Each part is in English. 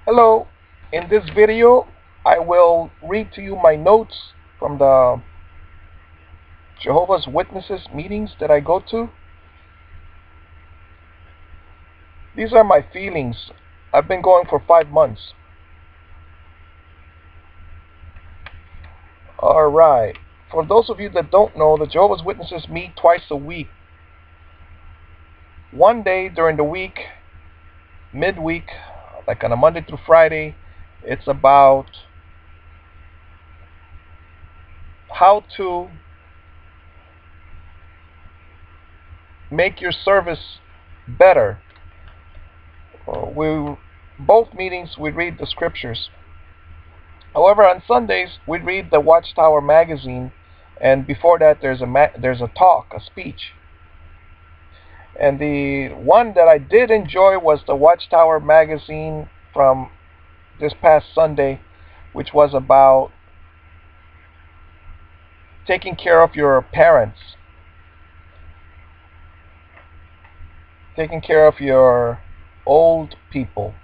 Hello, in this video I will read to you my notes from the Jehovah's Witnesses meetings that I go to. These are my feelings. I've been going for 5 months. Alright, for those of you that don't know, the Jehovah's Witnesses meet twice a week. One day during the week, midweek, like on a Monday through Friday, it's about how to make your service better. Both meetings we read the scriptures. However, on Sundays we read the Watchtower magazine, and before that there's a talk, a speech. And the one that I did enjoy was the Watchtower magazine from this past Sunday, which was about taking care of your parents, taking care of your old people.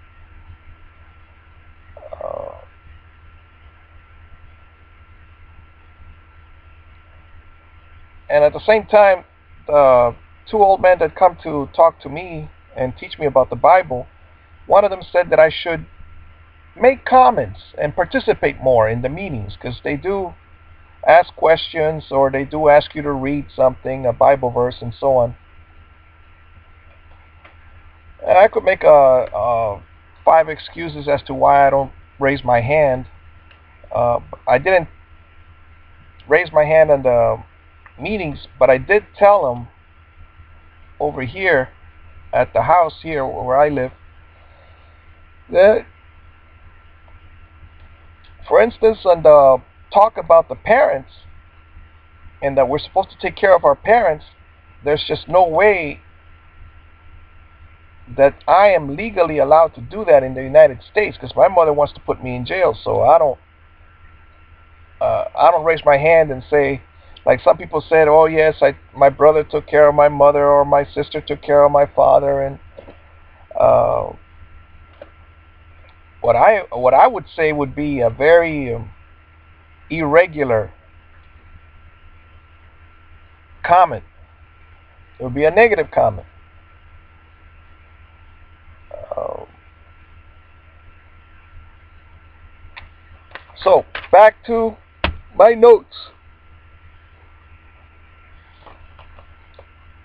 And at the same time, the two old men that come to talk to me and teach me about the Bible, one of them said that I should make comments and participate more in the meetings, because they do ask questions or they do ask you to read something, a Bible verse, and so on. And I could make 5 excuses as to why I don't raise my hand. I didn't raise my hand in the meetings, but I did tell them over here at the house here where I live that, for instance, on the talk about the parents and that we're supposed to take care of our parents, there's just no way that I am legally allowed to do that in the United States, because my mother wants to put me in jail. So I don't raise my hand and say, like some people said, oh yes, my brother took care of my mother, or my sister took care of my father. And what I would say would be a very irregular comment. It would be a negative comment. So back to my notes.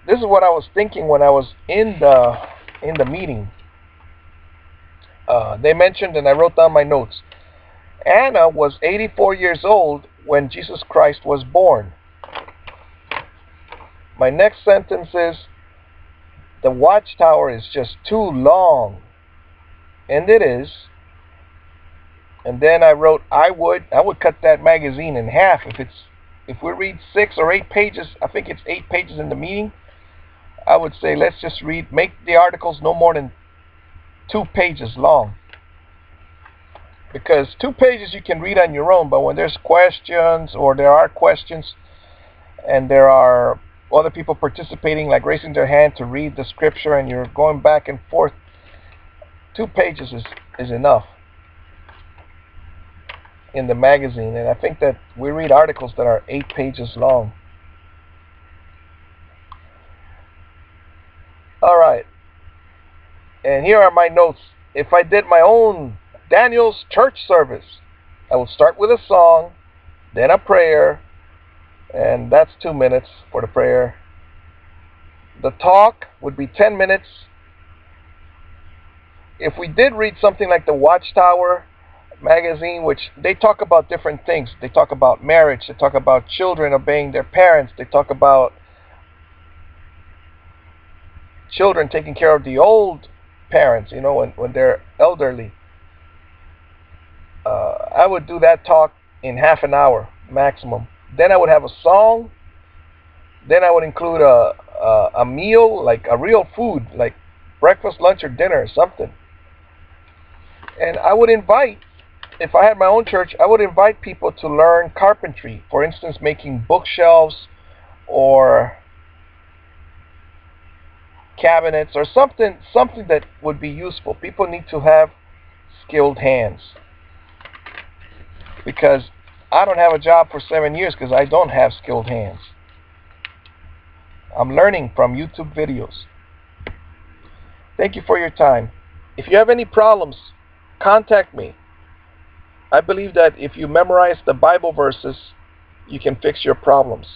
This is what I was thinking when I was in the meeting. They mentioned, and I wrote down my notes, Anna was 84 years old when Jesus Christ was born. My next sentence is, the Watchtower is just too long. And it is. And then I wrote, I would cut that magazine in half. If we read 6 or 8 pages, I think it's 8 pages in the meeting, I would say let's just make the articles no more than 2 pages long. Because 2 pages you can read on your own, but when there's questions, or there are questions, and there are other people participating, like raising their hand to read the scripture, and you're going back and forth, 2 pages is enough in the magazine. And I think that we read articles that are 8 pages long. Alright, and here are my notes. If I did my own Daniel's church service, I would start with a song, then a prayer, and that's 2 minutes for the prayer. The talk would be 10 minutes. If we did read something like the Watchtower magazine, which they talk about different things. They talk about marriage, they talk about children obeying their parents, they talk about children taking care of the old parents, when they're elderly. I would do that talk in half an hour maximum. Then I would have a song. Then I would include a meal, like a real food, like breakfast, lunch, or dinner, or something. And I would invite, if I had my own church, I would invite people to learn carpentry. For instance, making bookshelves or cabinets, or something that would be useful. People need to have skilled hands. Because I don't have a job for 7 years because I don't have skilled hands. I'm learning from YouTube videos. Thank you for your time. If you have any problems, contact me. I believe that if you memorize the Bible verses, you can fix your problems.